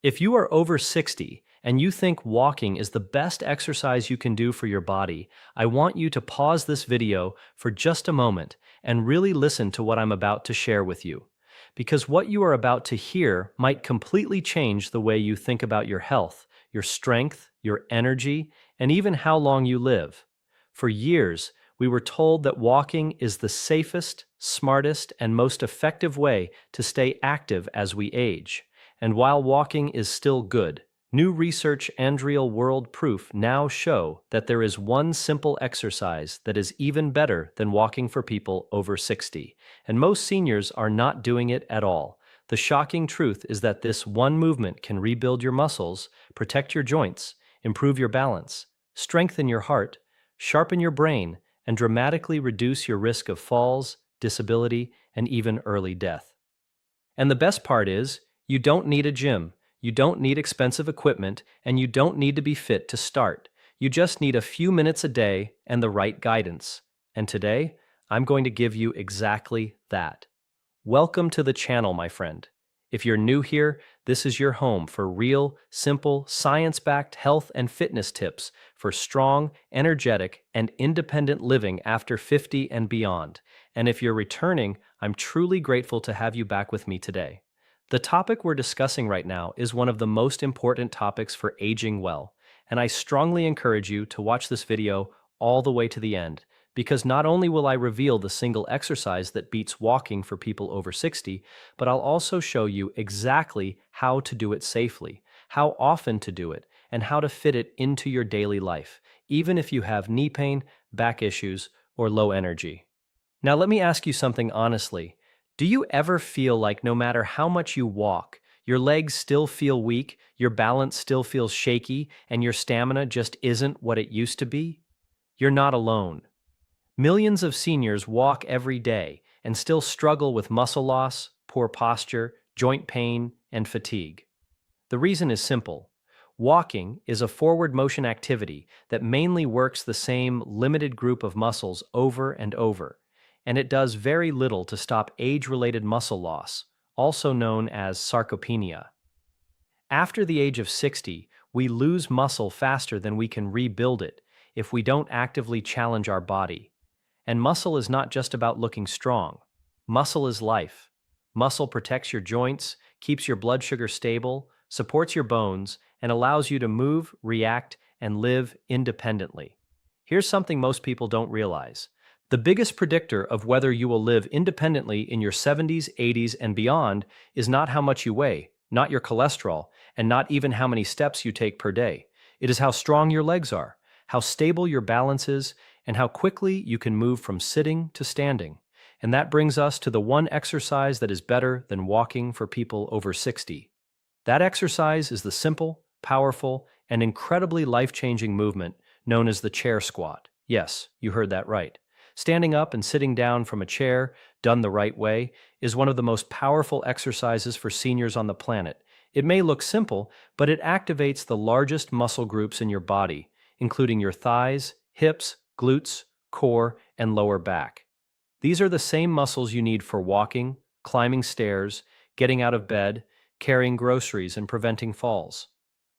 If you are over 60 and you think walking is the best exercise you can do for your body, I want you to pause this video for just a moment and really listen to what I'm about to share with you. Because what you are about to hear might completely change the way you think about your health, your strength, your energy, and even how long you live. For years, we were told that walking is the safest, smartest, and most effective way to stay active as we age. And while walking is still good, new research and real-world proof now show that there is one simple exercise that is even better than walking for people over 60, and most seniors are not doing it at all. The shocking truth is that this one movement can rebuild your muscles, protect your joints, improve your balance, strengthen your heart, sharpen your brain, and dramatically reduce your risk of falls, disability, and even early death. And the best part is, you don't need a gym, you don't need expensive equipment, and you don't need to be fit to start. You just need a few minutes a day and the right guidance. And today, I'm going to give you exactly that. Welcome to the channel, my friend. If you're new here, this is your home for real, simple, science-backed health and fitness tips for strong, energetic, and independent living after 50 and beyond. And if you're returning, I'm truly grateful to have you back with me today. The topic we're discussing right now is one of the most important topics for aging well, and I strongly encourage you to watch this video all the way to the end, because not only will I reveal the single exercise that beats walking for people over 60, but I'll also show you exactly how to do it safely, how often to do it, and how to fit it into your daily life, even if you have knee pain, back issues, or low energy. Now let me ask you something honestly. Do you ever feel like no matter how much you walk, your legs still feel weak, your balance still feels shaky, and your stamina just isn't what it used to be? You're not alone. Millions of seniors walk every day and still struggle with muscle loss, poor posture, joint pain, and fatigue. The reason is simple. Walking is a forward motion activity that mainly works the same limited group of muscles over and over, and it does very little to stop age-related muscle loss, also known as sarcopenia. After the age of 60, we lose muscle faster than we can rebuild it if we don't actively challenge our body. And muscle is not just about looking strong. Muscle is life. Muscle protects your joints, keeps your blood sugar stable, supports your bones, and allows you to move, react, and live independently. Here's something most people don't realize. The biggest predictor of whether you will live independently in your 70s, 80s, and beyond is not how much you weigh, not your cholesterol, and not even how many steps you take per day. It is how strong your legs are, how stable your balance is, and how quickly you can move from sitting to standing. And that brings us to the one exercise that is better than walking for people over 60. That exercise is the simple, powerful, and incredibly life-changing movement known as the chair squat. Yes, you heard that right. Standing up and sitting down from a chair, done the right way, is one of the most powerful exercises for seniors on the planet. It may look simple, but it activates the largest muscle groups in your body, including your thighs, hips, glutes, core, and lower back. These are the same muscles you need for walking, climbing stairs, getting out of bed, carrying groceries, and preventing falls.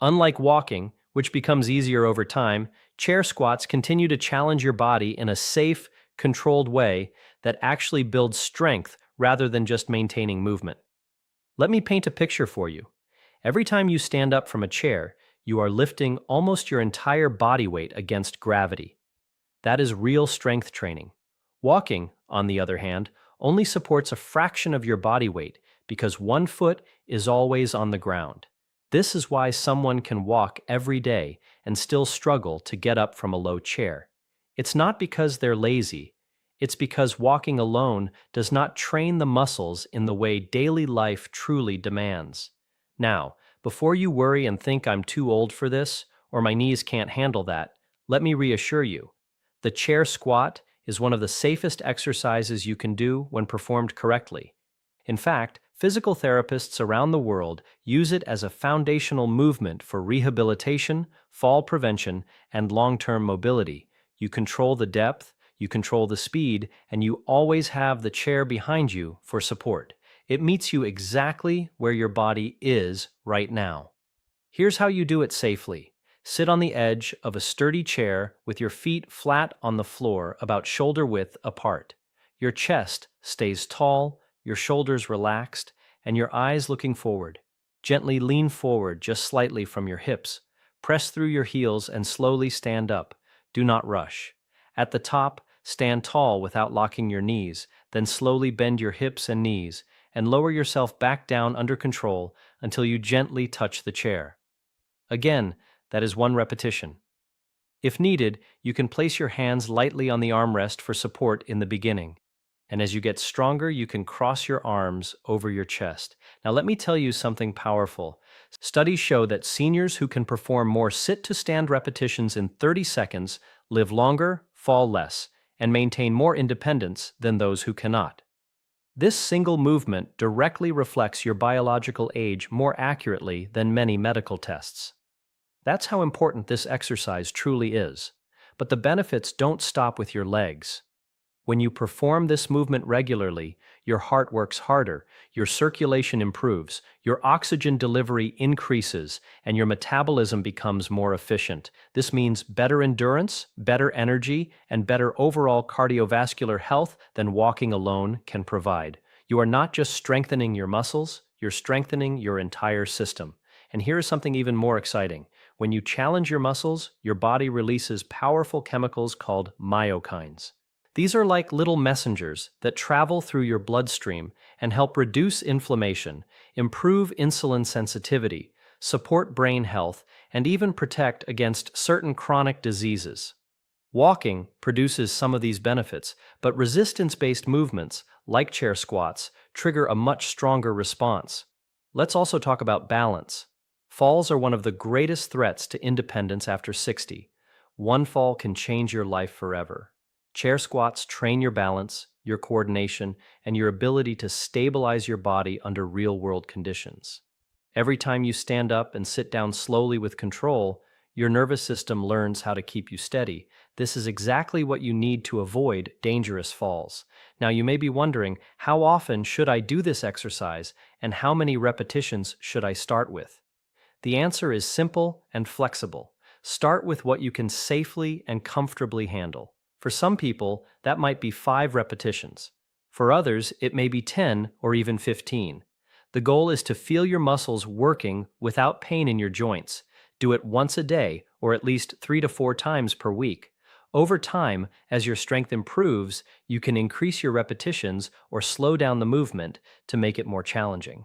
Unlike walking, which becomes easier over time, chair squats continue to challenge your body in a safe, controlled way that actually builds strength rather than just maintaining movement. Let me paint a picture for you. Every time you stand up from a chair, you are lifting almost your entire body weight against gravity. That is real strength training. Walking, on the other hand, only supports a fraction of your body weight because one foot is always on the ground. This is why someone can walk every day and still struggle to get up from a low chair. It's not because they're lazy. It's because walking alone does not train the muscles in the way daily life truly demands. Now, before you worry and think I'm too old for this, or my knees can't handle that, let me reassure you. The chair squat is one of the safest exercises you can do when performed correctly. In fact, physical therapists around the world use it as a foundational movement for rehabilitation, fall prevention, and long-term mobility. You control the depth, you control the speed, and you always have the chair behind you for support. It meets you exactly where your body is right now. Here's how you do it safely. Sit on the edge of a sturdy chair with your feet flat on the floor about shoulder width apart. Your chest stays tall, your shoulders relaxed, and your eyes looking forward. Gently lean forward just slightly from your hips. Press through your heels and slowly stand up. Do not rush. At the top, stand tall without locking your knees, then slowly bend your hips and knees, and lower yourself back down under control until you gently touch the chair. Again, that is 1 repetition. If needed, you can place your hands lightly on the armrest for support in the beginning. And as you get stronger, you can cross your arms over your chest. Now let me tell you something powerful. Studies show that seniors who can perform more sit-to-stand repetitions in 30 seconds live longer, fall less, and maintain more independence than those who cannot. This single movement directly reflects your biological age more accurately than many medical tests. That's how important this exercise truly is. But the benefits don't stop with your legs. When you perform this movement regularly, your heart works harder, your circulation improves, your oxygen delivery increases, and your metabolism becomes more efficient. This means better endurance, better energy, and better overall cardiovascular health than walking alone can provide. You are not just strengthening your muscles, you're strengthening your entire system. And here is something even more exciting. When you challenge your muscles, your body releases powerful chemicals called myokines. These are like little messengers that travel through your bloodstream and help reduce inflammation, improve insulin sensitivity, support brain health, and even protect against certain chronic diseases. Walking produces some of these benefits, but resistance-based movements, like chair squats, trigger a much stronger response. Let's also talk about balance. Falls are one of the greatest threats to independence after 60. One fall can change your life forever. Chair squats train your balance, your coordination, and your ability to stabilize your body under real-world conditions. Every time you stand up and sit down slowly with control, your nervous system learns how to keep you steady. This is exactly what you need to avoid dangerous falls. Now, you may be wondering, how often should I do this exercise, and how many repetitions should I start with? The answer is simple and flexible. Start with what you can safely and comfortably handle. For some people, that might be 5 repetitions. For others, it may be 10 or even 15. The goal is to feel your muscles working without pain in your joints. Do it once a day, or at least 3 to 4 times per week. Over time, as your strength improves, you can increase your repetitions or slow down the movement to make it more challenging.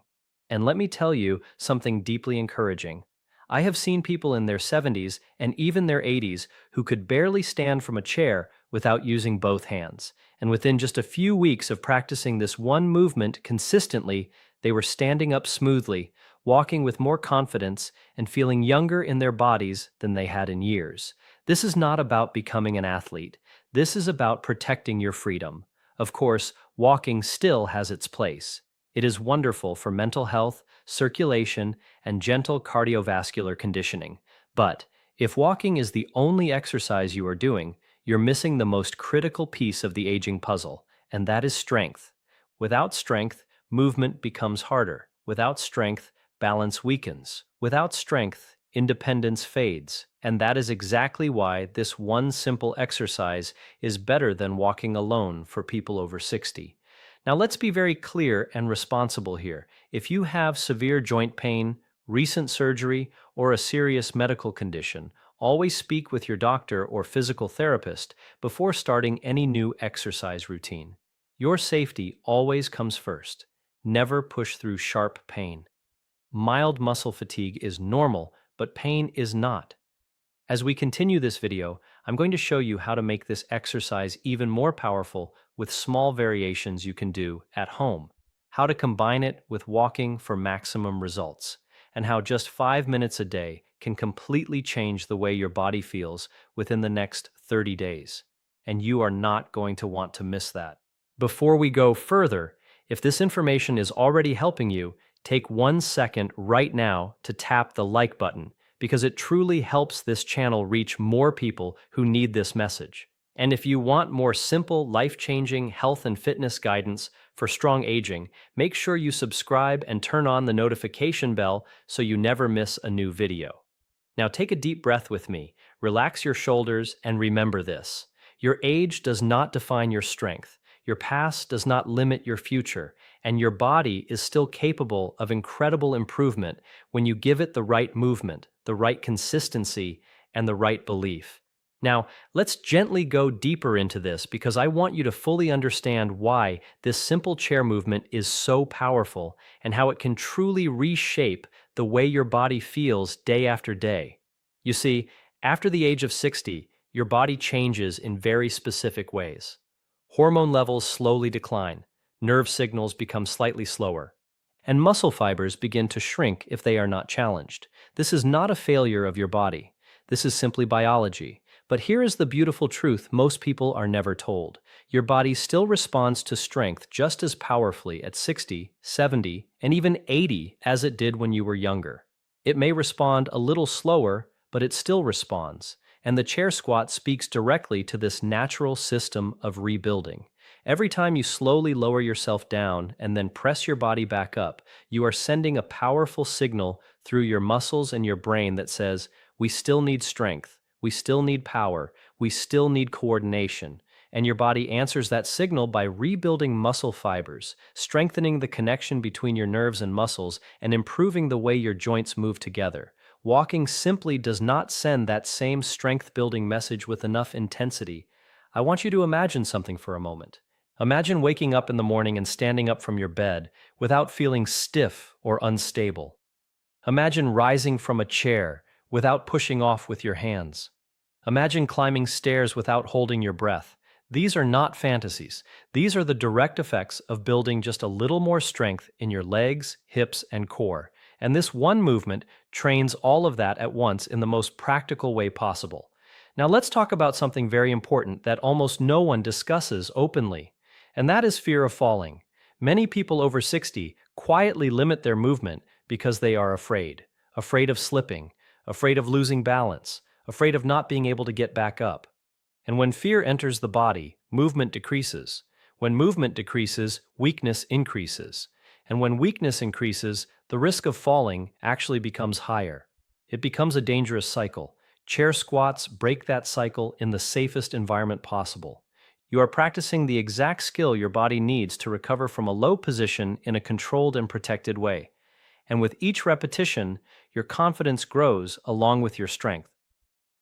And let me tell you something deeply encouraging. I have seen people in their 70s and even their 80s who could barely stand from a chair without using both hands. And within just a few weeks of practicing this one movement consistently, they were standing up smoothly, walking with more confidence, and feeling younger in their bodies than they had in years. This is not about becoming an athlete. This is about protecting your freedom. Of course, walking still has its place. It is wonderful for mental health, circulation, and gentle cardiovascular conditioning. But if walking is the only exercise you are doing, you're missing the most critical piece of the aging puzzle, and that is strength. Without strength, movement becomes harder. Without strength, balance weakens. Without strength, independence fades. And that is exactly why this one simple exercise is better than walking alone for people over 60. Now let's be very clear and responsible here. If you have severe joint pain, recent surgery, or a serious medical condition, always speak with your doctor or physical therapist before starting any new exercise routine. Your safety always comes first. Never push through sharp pain. Mild muscle fatigue is normal, but pain is not. As we continue this video, I'm going to show you how to make this exercise even more powerful with small variations you can do at home, how to combine it with walking for maximum results, and how just 5 minutes a day can completely change the way your body feels within the next 30 days. And you are not going to want to miss that. Before we go further, if this information is already helping you, take 1 second right now to tap the like button, because it truly helps this channel reach more people who need this message. And if you want more simple, life-changing health and fitness guidance For strong aging, make sure you subscribe and turn on the notification bell so you never miss a new video. Now take a deep breath with me, relax your shoulders, and remember this. Your age does not define your strength, your past does not limit your future, and your body is still capable of incredible improvement when you give it the right movement, the right consistency, and the right belief. Now, let's gently go deeper into this because I want you to fully understand why this simple chair movement is so powerful and how it can truly reshape the way your body feels day after day. You see, after the age of 60, your body changes in very specific ways. Hormone levels slowly decline, nerve signals become slightly slower, and muscle fibers begin to shrink if they are not challenged. This is not a failure of your body. This is simply biology. But here is the beautiful truth most people are never told. Your body still responds to strength just as powerfully at 60, 70, and even 80 as it did when you were younger. It may respond a little slower, but it still responds. And the chair squat speaks directly to this natural system of rebuilding. Every time you slowly lower yourself down and then press your body back up, you are sending a powerful signal through your muscles and your brain that says, we still need strength. We still need power. We still need coordination. And your body answers that signal by rebuilding muscle fibers, strengthening the connection between your nerves and muscles, and improving the way your joints move together. Walking simply does not send that same strength-building message with enough intensity. I want you to imagine something for a moment. Imagine waking up in the morning and standing up from your bed without feeling stiff or unstable. Imagine rising from a chair without pushing off with your hands. Imagine climbing stairs without holding your breath. These are not fantasies. These are the direct effects of building just a little more strength in your legs, hips, and core. And this one movement trains all of that at once in the most practical way possible. Now let's talk about something very important that almost no one discusses openly, and that is fear of falling. Many people over 60 quietly limit their movement because they are afraid of slipping, afraid of losing balance, afraid of not being able to get back up. And when fear enters the body, movement decreases. When movement decreases, weakness increases. And when weakness increases, the risk of falling actually becomes higher. It becomes a dangerous cycle. Chair squats break that cycle in the safest environment possible. You are practicing the exact skill your body needs to recover from a low position in a controlled and protected way. And with each repetition, your confidence grows along with your strength.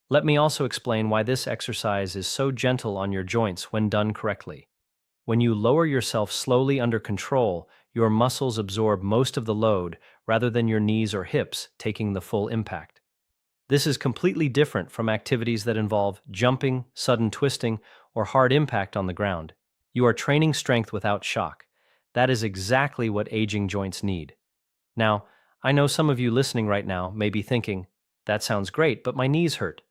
Let me also explain why this exercise is so gentle on your joints when done correctly. When you lower yourself slowly under control, your muscles absorb most of the load rather than your knees or hips taking the full impact. This is completely different from activities that involve jumping, sudden twisting, or hard impact on the ground. You are training strength without shock. That is exactly what aging joints need. Now, I know some of you listening right now may be thinking, that sounds great, but my knees hurt,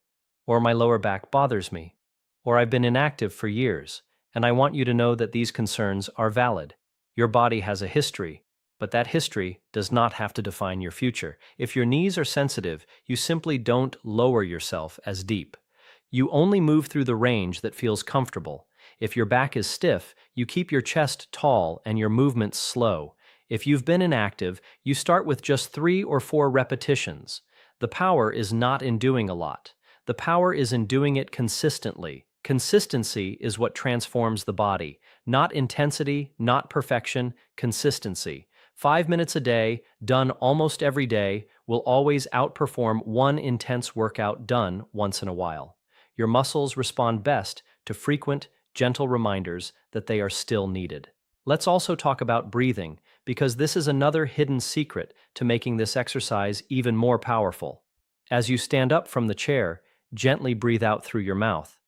or my lower back bothers me, or I've been inactive for years, and I want you to know that these concerns are valid. Your body has a history, but that history does not have to define your future. If your knees are sensitive, you simply don't lower yourself as deep. You only move through the range that feels comfortable. If your back is stiff, you keep your chest tall and your movements slow. If you've been inactive, you start with just 3 or 4 repetitions. The power is not in doing a lot. The power is in doing it consistently. Consistency is what transforms the body. Not intensity, not perfection, consistency. 5 minutes a day, done almost every day, will always outperform one intense workout done once in a while. Your muscles respond best to frequent, gentle reminders that they are still needed. Let's also talk about breathing, because this is another hidden secret to making this exercise even more powerful. As you stand up from the chair, gently breathe out through your mouth.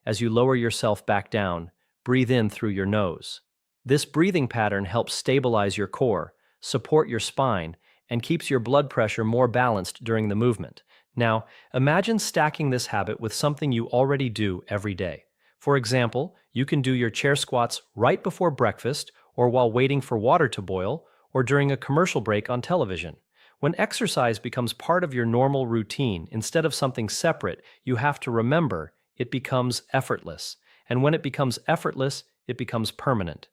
As you lower yourself back down, breathe in through your nose. This breathing pattern helps stabilize your core, support your spine, and keeps your blood pressure more balanced during the movement. Now, imagine stacking this habit with something you already do every day. For example, you can do your chair squats right before breakfast, or while waiting for water to boil, or during a commercial break on television. When exercise becomes part of your normal routine instead of something separate, you have to remember it becomes effortless. And when it becomes effortless, it becomes permanent.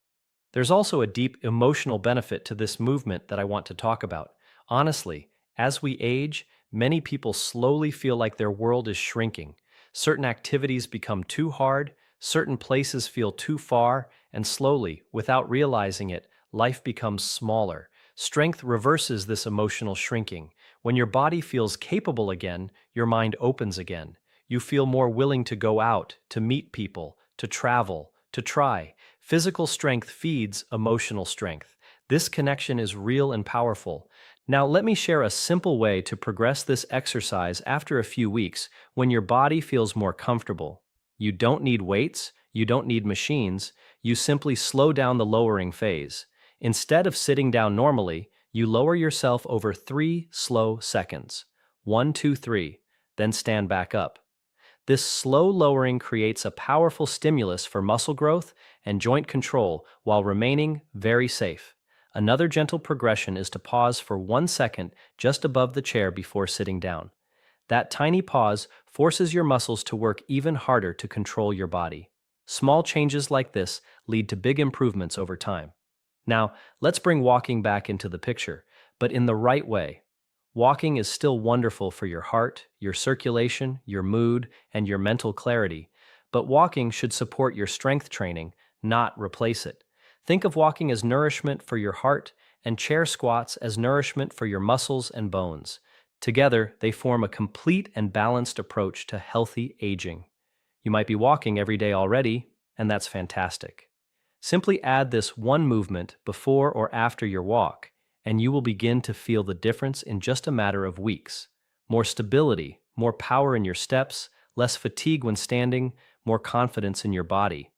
There's also a deep emotional benefit to this movement that I want to talk about. Honestly, as we age, many people slowly feel like their world is shrinking. Certain activities become too hard, certain places feel too far, and slowly, without realizing it, life becomes smaller. Strength reverses this emotional shrinking. When your body feels capable again, your mind opens again. You feel more willing to go out, to meet people, to travel, to try. Physical strength feeds emotional strength. This connection is real and powerful. Now, let me share a simple way to progress this exercise after a few weeks when your body feels more comfortable. You don't need weights, you don't need machines, you simply slow down the lowering phase. Instead of sitting down normally, you lower yourself over 3 slow seconds. 1, 2, 3, then stand back up. This slow lowering creates a powerful stimulus for muscle growth and joint control while remaining very safe. Another gentle progression is to pause for 1 second just above the chair before sitting down. That tiny pause forces your muscles to work even harder to control your body. Small changes like this lead to big improvements over time. Now, let's bring walking back into the picture, but in the right way. Walking is still wonderful for your heart, your circulation, your mood, and your mental clarity, but walking should support your strength training, not replace it. Think of walking as nourishment for your heart and chair squats as nourishment for your muscles and bones. Together, they form a complete and balanced approach to healthy aging. You might be walking every day already, and that's fantastic. Simply add this one movement before or after your walk, and you will begin to feel the difference in just a matter of weeks. More stability, more power in your steps, less fatigue when standing, more confidence in your body.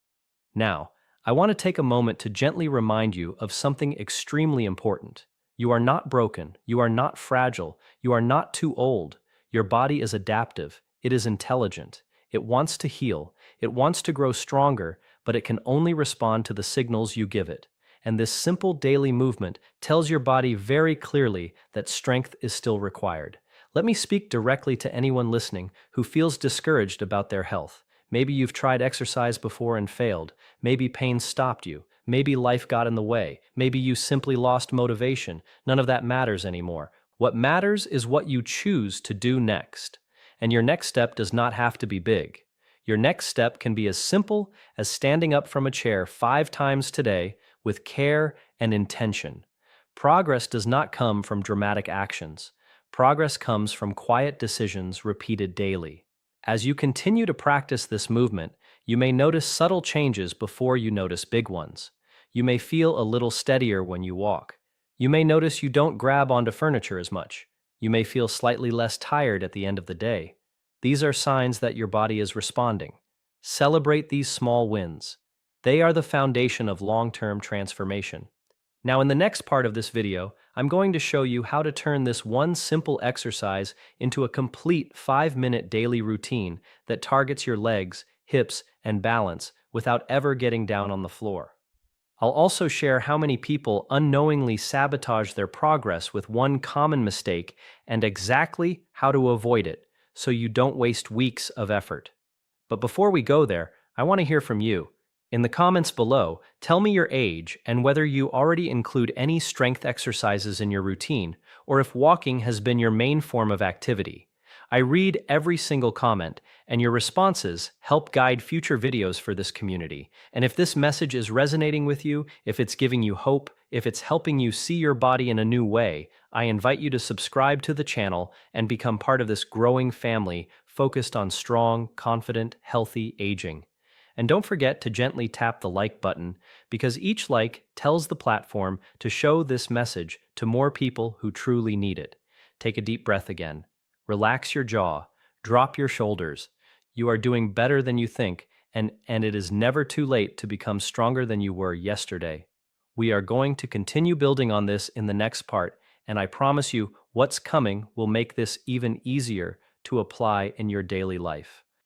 Now, I want to take a moment to gently remind you of something extremely important. You are not broken, you are not fragile, you are not too old. Your body is adaptive, it is intelligent, it wants to heal, it wants to grow stronger, but it can only respond to the signals you give it. And this simple daily movement tells your body very clearly that strength is still required. Let me speak directly to anyone listening who feels discouraged about their health. Maybe you've tried exercise before and failed. Maybe pain stopped you. Maybe life got in the way. Maybe you simply lost motivation. None of that matters anymore. What matters is what you choose to do next. And your next step does not have to be big. Your next step can be as simple as standing up from a chair 5 times today with care and intention. Progress does not come from dramatic actions. Progress comes from quiet decisions repeated daily. As you continue to practice this movement, you may notice subtle changes before you notice big ones. You may feel a little steadier when you walk. You may notice you don't grab onto furniture as much. You may feel slightly less tired at the end of the day. These are signs that your body is responding. Celebrate these small wins. They are the foundation of long-term transformation. Now, in the next part of this video, I'm going to show you how to turn this one simple exercise into a complete 5-minute daily routine that targets your legs, hips, and balance without ever getting down on the floor. I'll also share how many people unknowingly sabotage their progress with one common mistake and exactly how to avoid it so you don't waste weeks of effort. But before we go there, I want to hear from you. In the comments below, tell me your age and whether you already include any strength exercises in your routine, or if walking has been your main form of activity. I read every single comment, and your responses help guide future videos for this community. And if this message is resonating with you, if it's giving you hope, if it's helping you see your body in a new way, I invite you to subscribe to the channel and become part of this growing family focused on strong, confident, healthy aging. And don't forget to gently tap the like button because each like tells the platform to show this message to more people who truly need it. Take a deep breath again. Relax your jaw. Drop your shoulders. You are doing better than you think, and it is never too late to become stronger than you were yesterday. We are going to continue building on this in the next part, and I promise you what's coming will make this even easier to apply in your daily life.